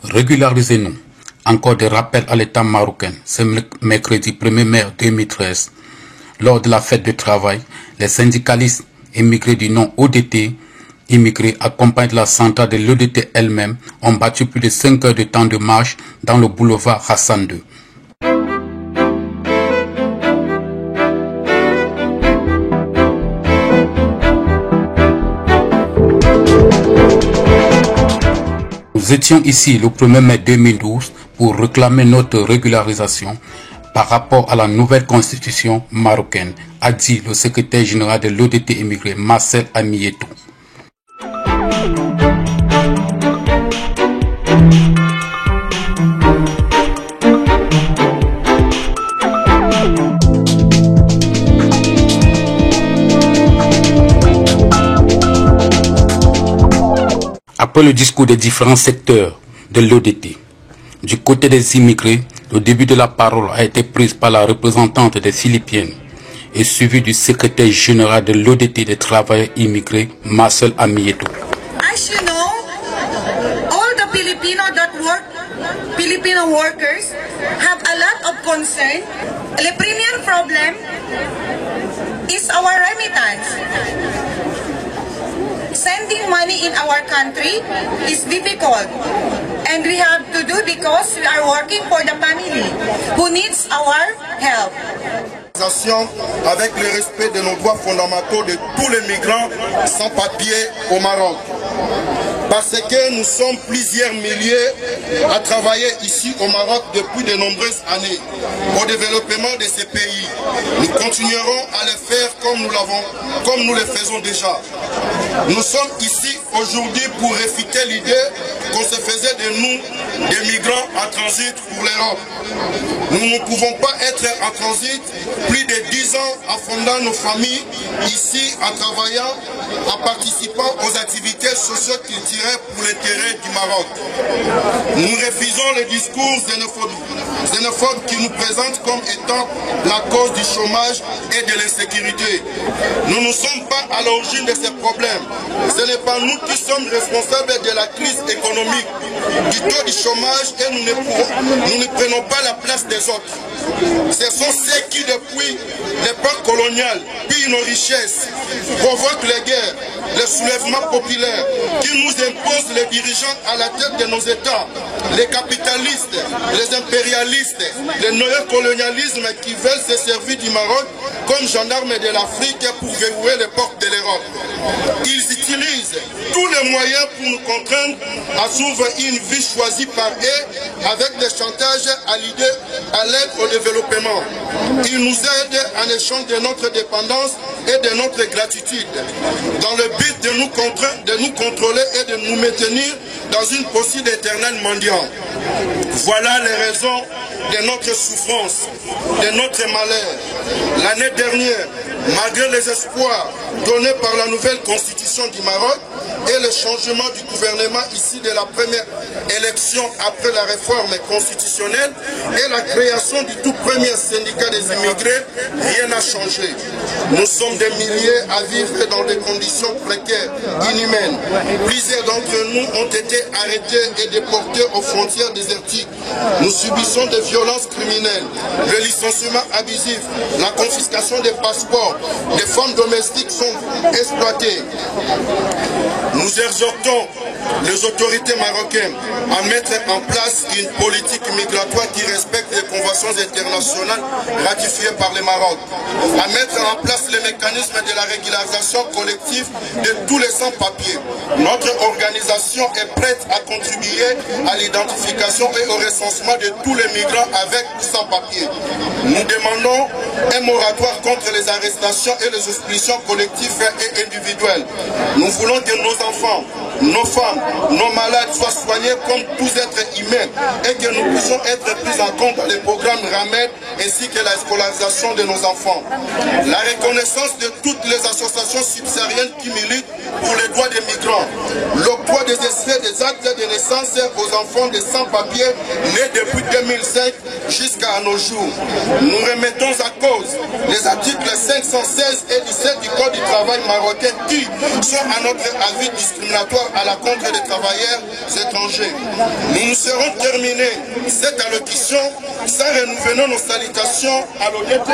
Régularisez-nous. Encore des rappels à l'État marocain. Ce mercredi 1er mai 2013, lors de la fête du travail, les syndicalistes immigrés du nom ODT, immigrés accompagnés de la centrale de l'ODT elle-même, ont battu plus de 5 heures de temps de marche dans le boulevard Hassan II. Nous étions ici le 1er mai 2012 pour réclamer notre régularisation par rapport à la nouvelle constitution marocaine, a dit le secrétaire général de l'ODT immigré Marcel Amietou. Après le discours des différents secteurs de l'ODT, du côté des immigrés, le début de la parole a été prise par la représentante des Philippiennes et suivi du secrétaire général de l'ODT des travailleurs immigrés, Marcel Amietou. As you know, all the Filipino workers have a lot of concern. The premium problem is our remittance. Sending money in our country is difficult, and we have to do because we are working for the family who needs our help. Avec le respect de nos droits fondamentaux de tous les migrants sans papier au Maroc. Parce que nous sommes plusieurs milliers à travailler ici au Maroc depuis de nombreuses années au développement de ces pays. Nous continuerons à le faire comme nous le faisons déjà. Nous sommes ici aujourd'hui pour réfuter l'idée qu'on se faisait de nous des migrants en transit pour l'Europe. Nous ne pouvons pas être en transit plus de 10 ans en fondant nos familles ici, en travaillant, en participant aux activités socio-culturelles pour l'intérêt du Maroc. Nous refusons le discours xénophobe qui nous présente comme étant la cause du chômage et de l'insécurité. Nous ne sommes pas à l'origine de ces problèmes. Ce n'est pas nous qui sommes responsables de la crise économique, du taux du chômage, et nous ne prenons pas la place des autres. Ce sont ceux qui, depuis l'époque coloniale, pillent nos richesses, provoquent les guerres, les soulèvements populaires, qui nous imposent les dirigeants à la tête de nos États, les capitalistes, les impérialistes, le néocolonialisme qui veulent se servir du Maroc comme gendarmes de l'Afrique pour verrouiller les portes de l'Europe. Ils utilisent tous les moyens pour nous contraindre à suivre une vie choisie par eux avec des chantages à l'aide au développement. Ils nous aident en échange de notre dépendance et de notre gratitude, dans le but de nous contrôler et de nous maintenir dans une posture d'éternel mendiant. Voilà les raisons de notre souffrance, de notre malheur. L'année dernière, malgré les espoirs donnés par la nouvelle constitution du Maroc et le changement du gouvernement ici de la première élection après la réforme constitutionnelle et la création du tout premier syndicat des immigrés, rien n'a changé. Nous sommes des milliers à vivre dans des conditions précaires, inhumaines. Plusieurs d'entre nous ont été arrêtés et déportés aux frontières désertiques. Nous subissons des violences criminelles, le licenciement abusif, la confiscation des passeports, des femmes domestiques sont exploitées. Nous exhortons les autorités marocaines à mettre en place une politique migratoire qui respecte les conventions internationales ratifiées par le Maroc, à mettre en place les mécanismes de la régularisation collective de tous les sans-papiers. Notre organisation est prête à contribuer à l'identification et au recensement de tous les migrants avec sans-papiers. Nous demandons un moratoire contre les arrestations et les expulsions collectives et individuelles. Nous voulons que nos enfants, nos femmes, nos malades soient soignés comme tous êtres humains et que nous puissions être pris en compte dans les programmes RAMED ainsi que la scolarisation de nos enfants. La reconnaissance de toutes les associations subsahariennes qui militent pour les droits des migrants. L'octroi des extraits des actes de naissance aux enfants des sans-papiers nés depuis 2005 jusqu'à nos jours. Nous remettons à cause les articles 516 et 17 du Code du travail marocain qui sont à notre avis discriminatoires à l'encontre des travailleurs étrangers. Nous nous serons terminés cette allocution sans renouveler nos salutations à l'ODT,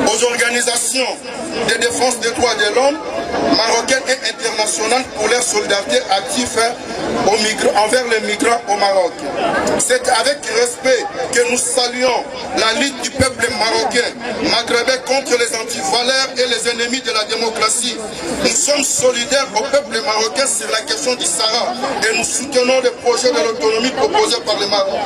aux organisations de défense des droits de l'homme, marocaines et internationales pour leur solidarité active envers les migrants au Maroc. C'est avec respect que nous saluons la lutte du peuple marocain, maghrébin contre les antivaleurs et les ennemis de la démocratie. Nous sommes solidaires au peuple marocain sur la question du Sahara et nous soutenons les projets de l'autonomie proposés par le Maroc.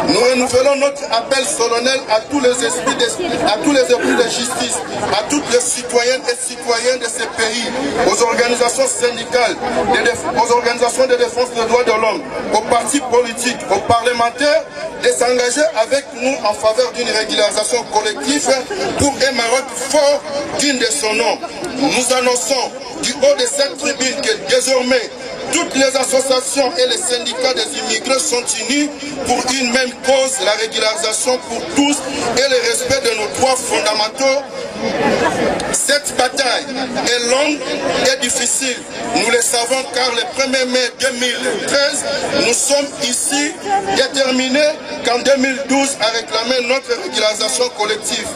Nous renouvelons notre appel solennel à tous les esprits de justice, à toutes les citoyennes et citoyens de ces pays, aux organisations syndicales, aux organisations de défense des droits de l'homme, aux partis politiques, aux parlementaires, de s'engager avec nous en faveur d'une régularisation collective pour un Maroc fort digne de son nom. Nous annonçons du haut de cette tribune que désormais toutes les associations et les syndicats des immigrés sont unis pour une même cause, la régularisation pour tous et le respect de nos droits fondamentaux. Cette bataille est longue et difficile, nous le savons car le 1er mai 2013, nous sommes ici déterminés qu'en 2012 à réclamer notre régularisation collective.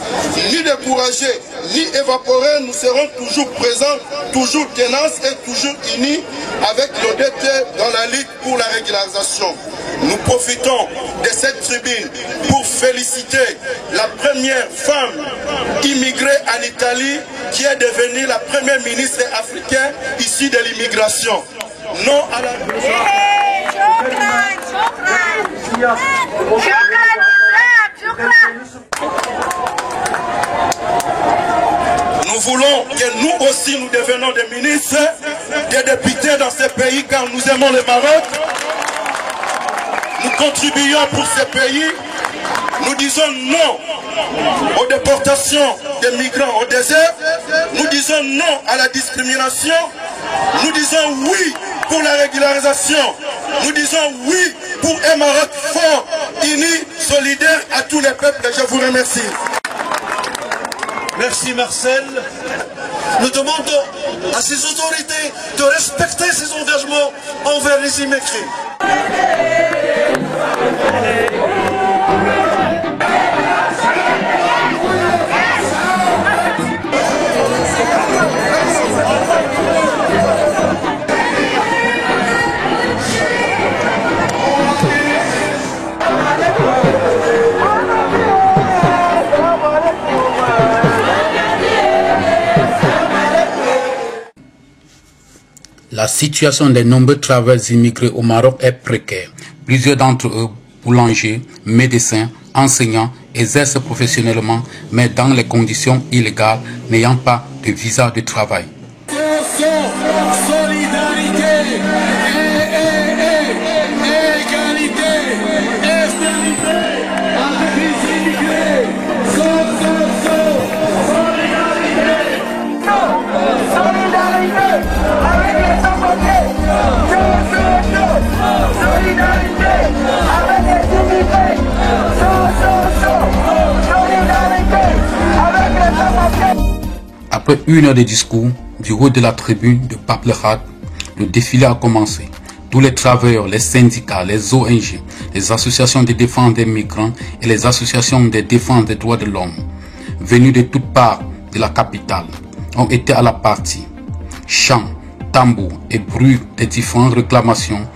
Ni découragés, ni évaporés, nous serons toujours présents, toujours tenaces et toujours unis avec l'ODT dans la lutte pour la régularisation. Nous profitons de cette tribune pour féliciter la première femme immigrée en Italie qui est devenue la première ministre africaine issue de l'immigration. Non à la... Nous voulons que nous aussi nous devenions des ministres, des députés dans ce pays car nous aimons le Maroc. Nous contribuons pour ce pays. Nous disons non aux déportations des migrants au désert. Nous disons non à la discrimination. Nous disons oui pour la régularisation. Nous disons oui pour un Maroc fort, uni, solidaire à tous les peuples. Je vous remercie. Merci Marcel. Nous demandons à ces autorités de respecter ces engagements envers les immigrés. La situation des nombreux travailleurs immigrés au Maroc est précaire. Plusieurs d'entre eux, boulangers, médecins, enseignants, exercent professionnellement, mais dans les conditions illégales, n'ayant pas de visa de travail. Solidarité, égalité, stabilité, avec les immigrés. Solidarité, avec les sans-papiers. Solidarité, avec les immigrés. Solidarité, avec les sans-papiers. Après une heure de discours, du haut de la tribune de Pape Le Had, le défilé a commencé. Tous les travailleurs, les syndicats, les ONG, les associations de défense des migrants et les associations de défense des droits de l'homme, venus de toutes parts de la capitale, ont été à la partie. Chants, tambours et bruits des différentes réclamations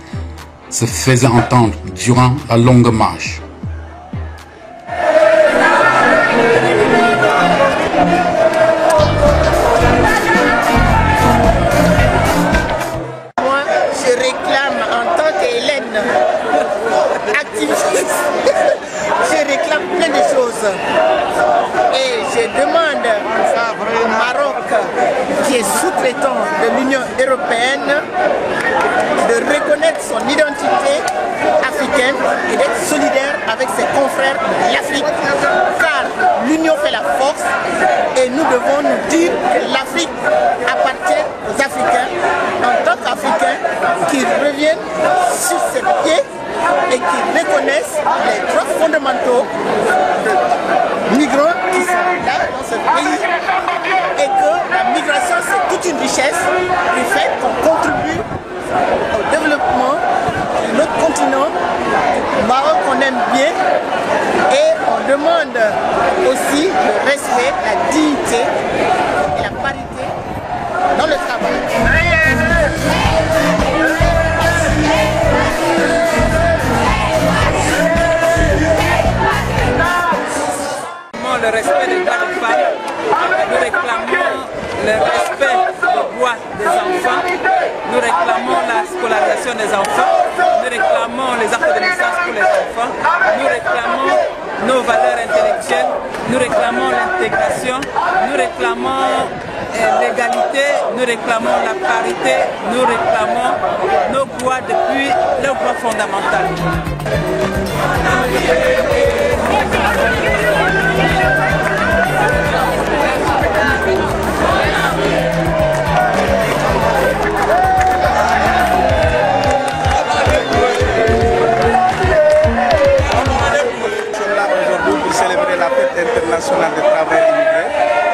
se faisaient entendre durant la longue marche. Je réclame plein de choses et je demande au Maroc, qui est sous-traitant de l'Union européenne, de reconnaître son identité africaine et d'être solidaire avec ses confrères de l'Afrique, car l'Union fait la force et nous devons nous dire que l'Afrique appartient aux Africains en tant qu'Africains qui reviennent sur ses pieds et qui reconnaissent les droits fondamentaux de migrants qui sont là dans ce pays et que la migration c'est toute une richesse du fait qu'on contribue au développement de notre continent, Maroc qu'on aime bien, et on demande aussi le respect, la dignité et la parité dans le travail. Le respect des droits des femmes, nous réclamons le respect des droits des enfants, nous réclamons la scolarisation des enfants, nous réclamons les actes de naissance pour les enfants, nous réclamons nos valeurs intellectuelles, nous réclamons l'intégration, nous réclamons l'égalité, nous réclamons la parité, nous réclamons nos droits depuis leurs droits fondamentaux. International de travail immigré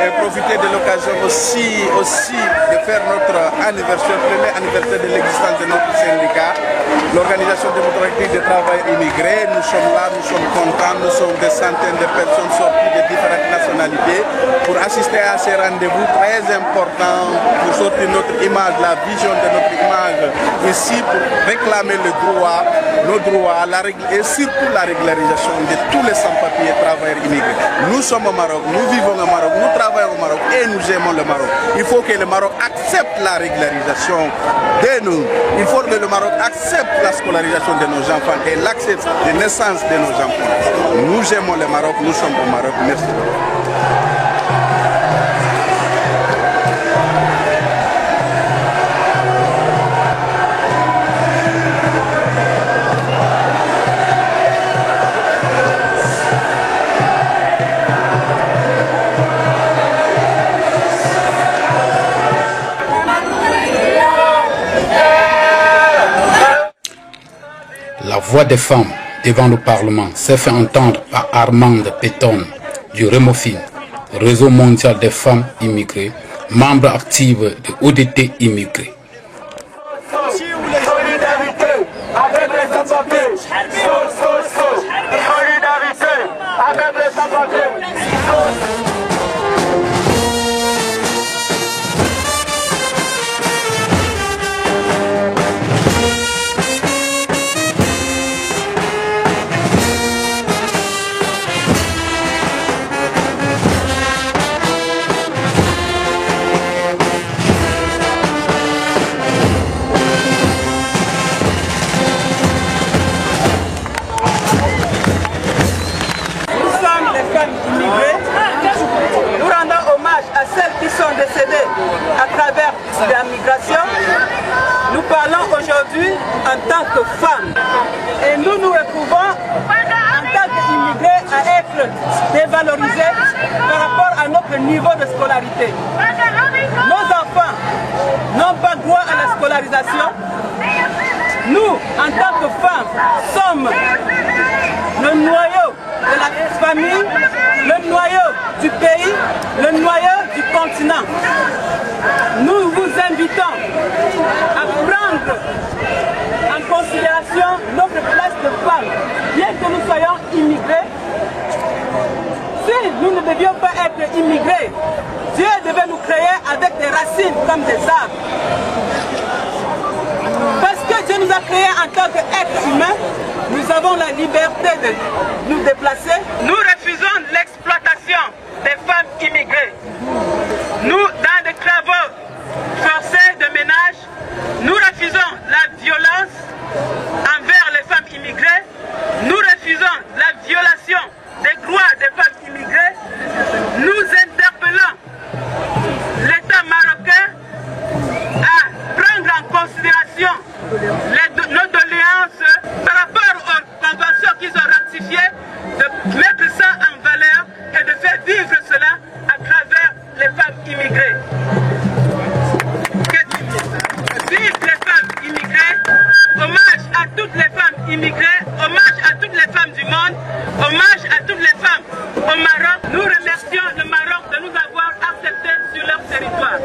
et profiter de l'occasion aussi de faire notre anniversaire, premier anniversaire de l'existence de notre syndicat, l'organisation démocratique de travail immigré. Nous sommes là, nous sommes contents, nous sommes des centaines de personnes sorties de différentes nationalités pour assister à ces rendez-vous très importants pour sortir notre image, la vision de notre image ici pour réclamer nos droits et surtout la régularisation de tous les sans-papiers travailleurs immigrés. Nous sommes au Maroc, nous vivons au Maroc, nous travaillons au Maroc et nous aimons le Maroc. Il faut que le Maroc accepte la régularisation de nous. Il faut que le Maroc accepte la scolarisation de nos enfants et l'accepte de naissance de nos enfants. Nous aimons le Maroc, nous sommes au Maroc. Merci. La voix des femmes devant le Parlement s'est fait entendre par Armande Péton du REMOFIN, Réseau mondial des femmes immigrées, membre active de ODT immigrés. La migration, nous parlons aujourd'hui en tant que femmes et nous nous retrouvons en tant qu'immigrés à être dévalorisés par rapport à notre niveau de scolarité. Nos enfants n'ont pas droit à la scolarisation. Nous, en tant que femmes, sommes le noyau de la famille, le noyau du pays, le noyau du continent. Nous vous invitons à prendre en considération notre place de femme. Bien que nous soyons immigrés, si nous ne devions pas être immigrés, Dieu devait nous créer avec des racines comme des arbres. Parce que Dieu nous a créés en tant qu'êtres humains, nous avons la liberté de nous déplacer. Nous refusons l'exploitation des femmes immigrées. Nous, dans des travaux forcés de ménage, nous refusons la violence envers les femmes immigrées. Nous refusons la violation des droits des femmes immigrées. Nous interpellons l'État marocain à prendre en considération nos doléances par rapport aux conventions qu'ils ont ratifiées, de mettre ça en valeur et de faire vivre cela à travers les femmes immigrées. Vive les femmes immigrées, hommage à toutes les femmes immigrées, hommage à toutes les femmes du monde, hommage à toutes les femmes au Maroc. Nous remercions le Maroc de nous avoir acceptés sur leur territoire.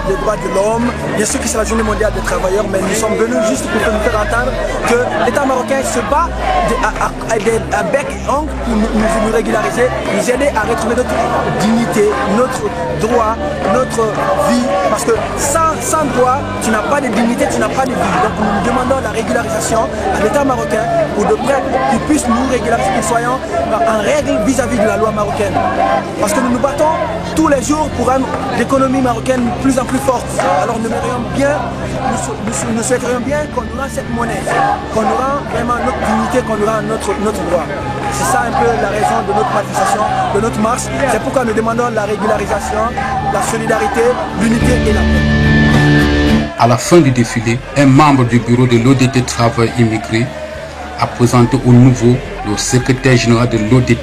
des droits de l'homme. Bien sûr que c'est la journée mondiale des travailleurs, mais nous sommes venus juste pour nous faire entendre que l'État marocain se bat à bec et ongle pour nous régulariser, nous aider à retrouver notre dignité, notre droit, notre vie. Parce que sans droit, tu n'as pas de dignité, tu n'as pas de vie. Donc nous demandons la régularisation à l'État marocain pour de près qu'il puisse nous régulariser, que nous soyons en règle vis-à-vis de la loi marocaine. Parce que nous nous battons tous les jours pour une économie marocaine plus en plus forte. Alors nous souhaiterions bien qu'on nous rende cette monnaie, qu'on nous rende vraiment notre dignité, qu'on nous rende notre droit. C'est ça un peu la raison de notre manifestation, de notre marche. C'est pourquoi nous demandons la régularisation, la solidarité, l'unité et la paix. À la fin du défilé, un membre du bureau de l'ODT Travail Immigré a présenté au nouveau le secrétaire général de l'ODT.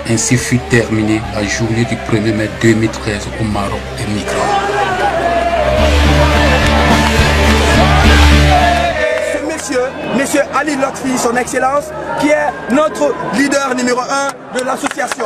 Ainsi fut terminée la journée du 1er mai 2013 au Maroc et migrants. Monsieur Ali Lotfi, son excellence, qui est notre leader numéro 1 de l'association.